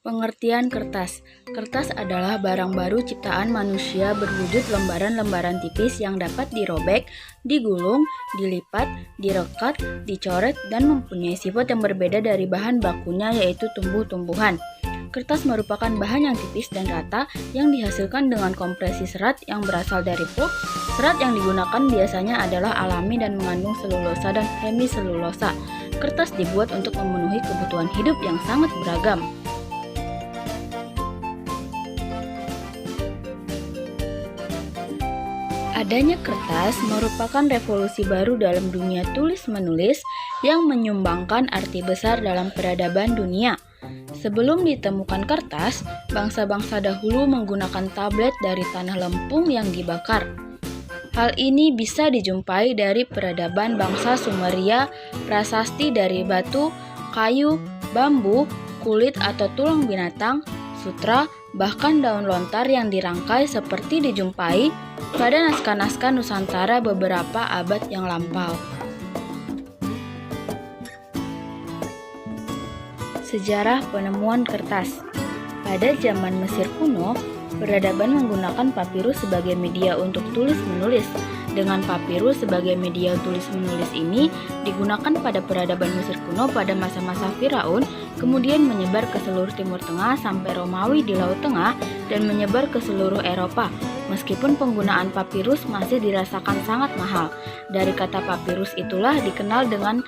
Pengertian kertas. Kertas adalah barang baru ciptaan manusia berwujud lembaran-lembaran tipis yang dapat dirobek, digulung, dilipat, direkat, dicoret, dan mempunyai sifat yang berbeda dari bahan bakunya yaitu tumbuh-tumbuhan. Kertas merupakan bahan yang tipis dan rata yang dihasilkan dengan kompresi serat yang berasal dari pulp. Serat yang digunakan biasanya adalah alami dan mengandung selulosa dan hemiselulosa. Kertas dibuat untuk memenuhi kebutuhan hidup yang sangat beragam. Adanya kertas merupakan revolusi baru dalam dunia tulis-menulis yang menyumbangkan arti besar dalam peradaban dunia. Sebelum ditemukan kertas, bangsa-bangsa dahulu menggunakan tablet dari tanah lempung yang dibakar. Hal ini bisa dijumpai dari peradaban bangsa Sumeria, prasasti dari batu, kayu, bambu, kulit atau tulang binatang, sutra, bahkan daun lontar yang dirangkai seperti dijumpai pada naskah-naskah Nusantara beberapa abad yang lampau. Sejarah penemuan kertas. Pada zaman Mesir kuno, peradaban menggunakan papirus sebagai media untuk tulis-menulis. Dengan papirus sebagai media tulis-menulis ini digunakan pada peradaban Mesir kuno pada masa-masa Firaun, kemudian menyebar ke seluruh Timur Tengah sampai Romawi di Laut Tengah dan menyebar ke seluruh Eropa. Meskipun penggunaan papirus masih dirasakan sangat mahal. Dari kata papirus itulah dikenal dengan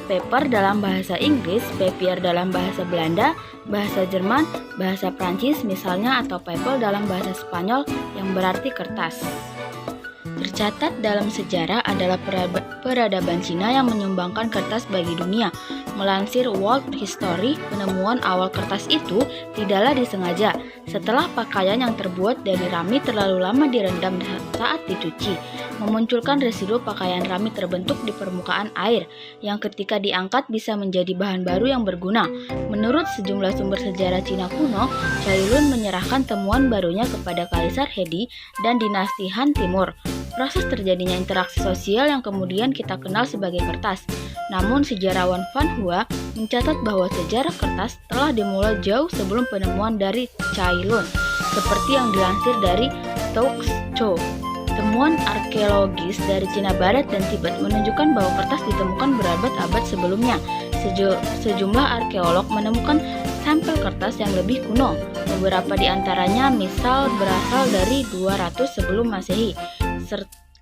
paper dalam bahasa Inggris, papier dalam bahasa Belanda, bahasa Jerman, bahasa Prancis misalnya, atau paper dalam bahasa Spanyol yang berarti kertas. Tercatat dalam sejarah adalah peradaban Cina yang menyumbangkan kertas bagi dunia. Melansir World History, penemuan awal kertas itu tidaklah disengaja. Setelah pakaian yang terbuat dari rami terlalu lama direndam saat dicuci, memunculkan residu pakaian rami terbentuk di permukaan air, yang ketika diangkat bisa menjadi bahan baru yang berguna. Menurut sejumlah sumber sejarah Cina kuno, Cailun menyerahkan temuan barunya kepada Kaisar He dan dinasti Han Timur. Proses terjadinya interaksi sosial yang kemudian kita kenal sebagai kertas. Namun sejarawan Van Hua mencatat bahwa sejarah kertas telah dimulai jauh sebelum penemuan dari Cailun, seperti yang dilansir dari Tuxtcho. Temuan arkeologis dari Cina Barat dan Tibet menunjukkan bahwa kertas ditemukan berabad-abad sebelumnya. Sejumlah arkeolog menemukan sampel kertas yang lebih kuno. Beberapa di antaranya misal berasal dari 200 sebelum Masehi.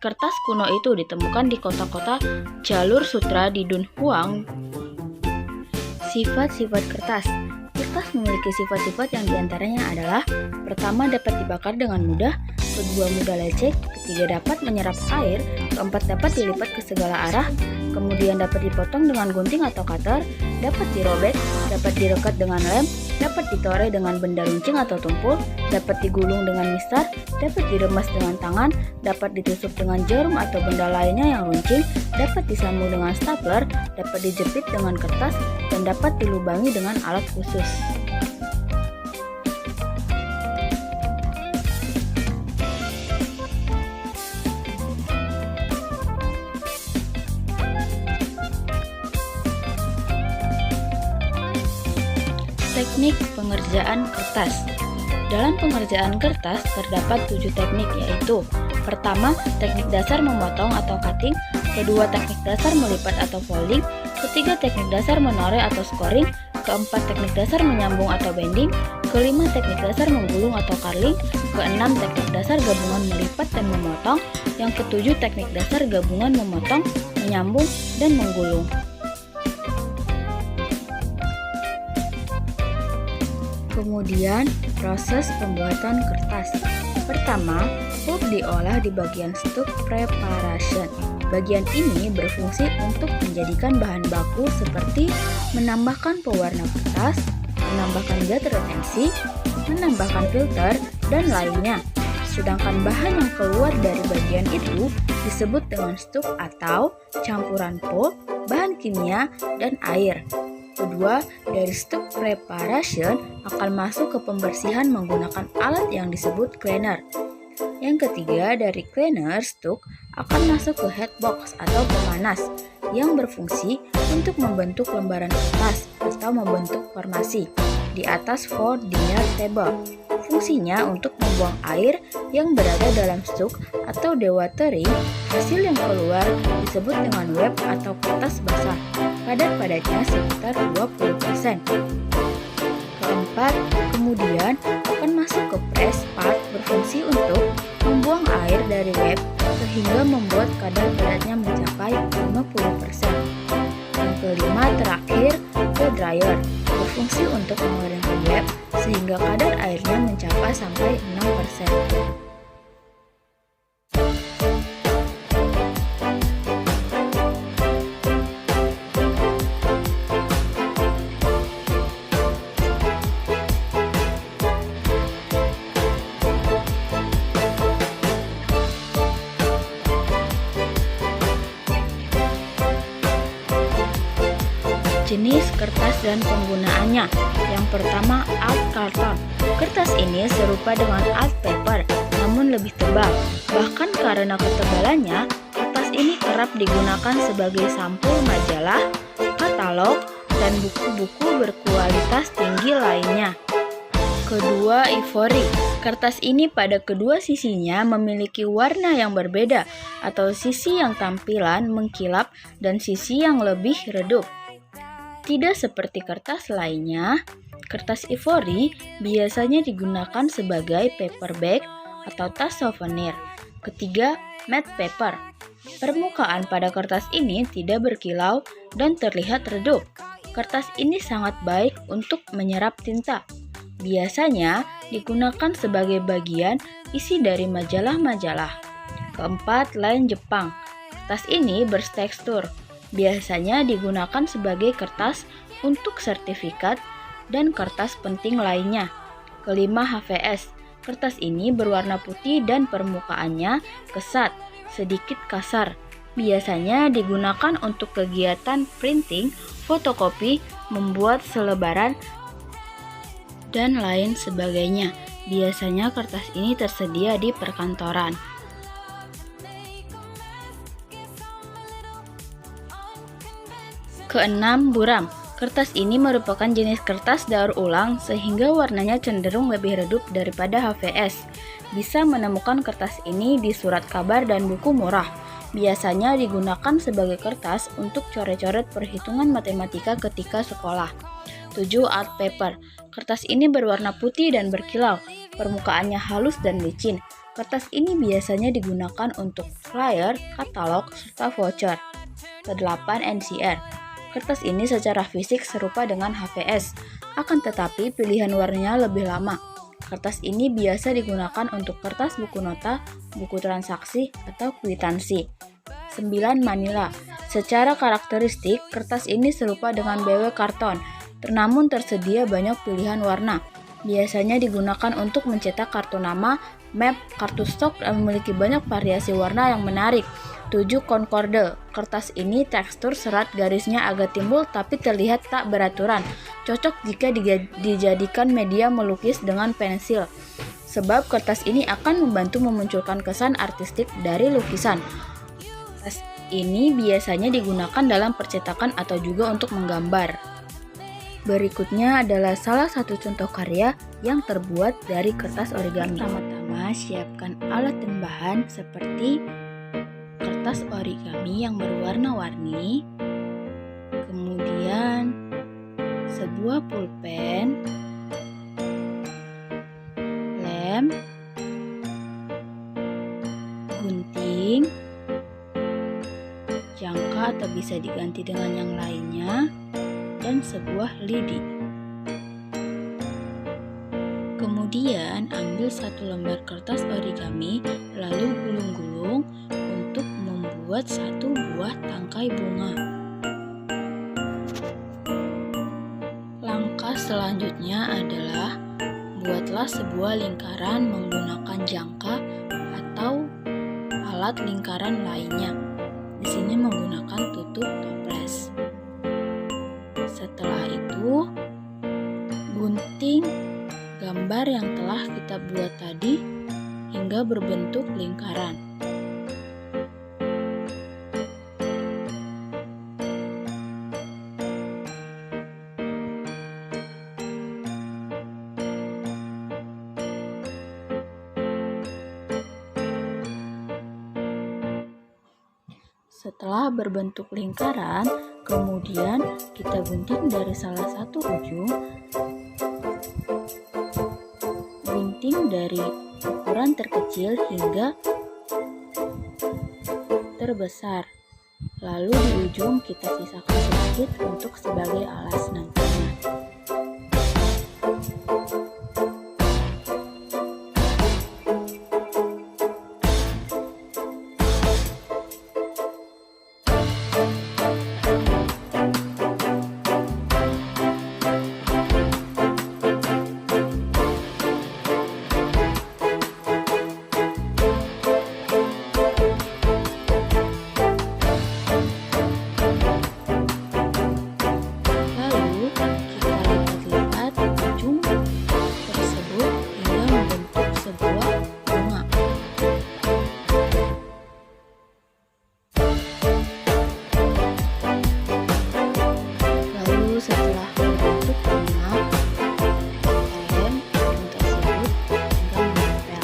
Kertas kuno itu ditemukan di kota-kota jalur sutra di Dunhuang. Sifat-sifat kertas. Kertas memiliki sifat-sifat yang diantaranya adalah: pertama, dapat dibakar dengan mudah, kedua, mudah lecek, ketiga, dapat menyerap air, keempat, dapat dilipat ke segala arah, kemudian dapat dipotong dengan gunting atau cutter, dapat dirobek, dapat direkat dengan lem, dapat ditore dengan benda runcing atau tumpul, dapat digulung dengan mistar, dapat diremas dengan tangan, dapat ditusuk dengan jarum atau benda lainnya yang runcing, dapat disambung dengan stapler, dapat dijepit dengan kertas, dan dapat dilubangi dengan alat khusus. Teknik pengerjaan kertas. Dalam pengerjaan kertas terdapat 7 teknik, yaitu: pertama, teknik dasar memotong atau cutting, kedua, teknik dasar melipat atau folding, ketiga, teknik dasar menore atau scoring, keempat, teknik dasar menyambung atau bending, kelima, teknik dasar menggulung atau carling, keenam, teknik dasar gabungan melipat dan memotong, yang ketujuh, teknik dasar gabungan memotong, menyambung, dan menggulung. Kemudian, proses pembuatan kertas. Pertama, pulp diolah di bagian stock preparation. Bagian ini berfungsi untuk menjadikan bahan baku seperti menambahkan pewarna kertas, menambahkan zat retensi, menambahkan filter, dan lainnya. Sedangkan bahan yang keluar dari bagian itu disebut dengan stock atau campuran pulp, bahan kimia, dan air. Kedua, dari stock preparation akan masuk ke pembersihan menggunakan alat yang disebut cleaner. Yang ketiga, dari cleaner stock akan masuk ke headbox atau pemanas yang berfungsi untuk membentuk lembaran kertas atau membentuk formasi. di atas for dinner table. Fungsinya untuk membuang air yang berada dalam stuk atau dewatering. Hasil yang keluar disebut dengan web atau kertas basah. Padat-padatnya sekitar 20%. Keempat, kemudian akan masuk ke press part, berfungsi untuk membuang air dari web sehingga membuat kadar padatnya mencapai 50%. Yang kelima, terakhir, ke dryer, berfungsi untuk mengeringkan web sehingga kadar airnya mencapai sampai 6%. Jenis kertas dan penggunaannya. Yang pertama, art carton. Kertas ini serupa dengan art paper, namun lebih tebal. Bahkan karena ketebalannya, kertas ini kerap digunakan sebagai sampul majalah, katalog, dan buku-buku berkualitas tinggi lainnya. Kedua, ivory. Kertas ini pada kedua sisinya memiliki warna yang berbeda, atau sisi yang tampilan mengkilap dan sisi yang lebih redup. Tidak seperti kertas lainnya, kertas ivory biasanya digunakan sebagai paper bag atau tas souvenir. Ketiga, matte paper. Permukaan pada kertas ini tidak berkilau dan terlihat redup. Kertas ini sangat baik untuk menyerap tinta. Biasanya digunakan sebagai bagian isi dari majalah-majalah. Keempat, len Jepang. Kertas ini bertekstur. Biasanya digunakan sebagai kertas untuk sertifikat dan kertas penting lainnya. Kelima, HVS. Kertas ini berwarna putih dan permukaannya kesat, sedikit kasar. Biasanya digunakan untuk kegiatan printing, fotokopi, membuat selebaran, dan lain sebagainya. Biasanya kertas ini tersedia di perkantoran. Keenam, buram. Kertas ini merupakan jenis kertas daur ulang sehingga warnanya cenderung lebih redup daripada HVS. Bisa menemukan kertas ini di surat kabar dan buku murah. Biasanya digunakan sebagai kertas untuk coret-coret perhitungan matematika ketika sekolah. 7. Art paper. Kertas ini berwarna putih dan berkilau. Permukaannya halus dan licin. Kertas ini biasanya digunakan untuk flyer, katalog, serta voucher. Ke-8. NCR. Kertas ini secara fisik serupa dengan HVS, akan tetapi pilihan warnanya lebih lama. Kertas ini biasa digunakan untuk kertas buku nota, buku transaksi, atau kwitansi. 9. Manila. Secara karakteristik, kertas ini serupa dengan BW karton, namun tersedia banyak pilihan warna. Biasanya digunakan untuk mencetak kartu nama, map, kartu stok, dan memiliki banyak variasi warna yang menarik. 7. Concorde. Kertas ini tekstur serat garisnya agak timbul tapi terlihat tak beraturan. Cocok jika dijadikan media melukis dengan pensil. Sebab kertas ini akan membantu memunculkan kesan artistik dari lukisan. Kertas ini biasanya digunakan dalam percetakan atau juga untuk menggambar. Berikutnya adalah salah satu contoh karya yang terbuat dari kertas origami. Pertama-tama siapkan alat dan bahan seperti kertas origami yang berwarna-warni, kemudian sebuah pulpen, lem, gunting, jangka atau bisa diganti dengan yang lainnya, dan sebuah lidi. Kemudian ambil satu lembar kertas origami, lalu gulung-gulung untuk membuat satu buah tangkai bunga. Langkah selanjutnya adalah buatlah sebuah lingkaran menggunakan jangka atau alat lingkaran lainnya. Di sini menggunakan tutup toples. Setelah itu, gunting gambar yang telah kita buat tadi hingga berbentuk lingkaran. Setelah berbentuk lingkaran, kemudian kita gunting dari salah satu ujung. Gunting dari ukuran terkecil hingga terbesar. Lalu di ujung kita sisakan sedikit untuk sebagai alas nantinya. Setelah membentuk bunga, lem daun tersebut hingga menempel.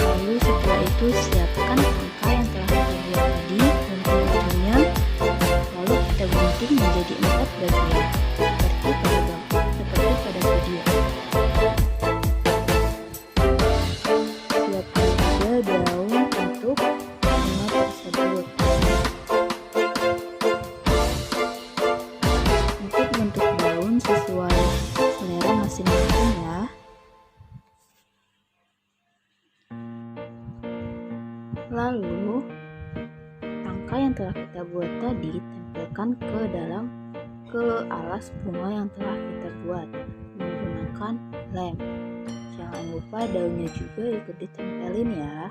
Lalu setelah itu siapkan angka yang telah kita buat tadi untuk ujungnya. Lalu kita gunting menjadi 4 bagian seperti pada video. Siapkan juga daun untuk bunga tersebut. Bentuk daun sesuai selera masing-masing ya. Lalu angka yang telah kita buat tadi tempelkan ke alas bunga yang telah kita buat menggunakan lem. Jangan lupa daunnya juga ikut ditempelin ya.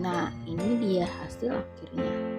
Nah, ini dia hasil akhirnya.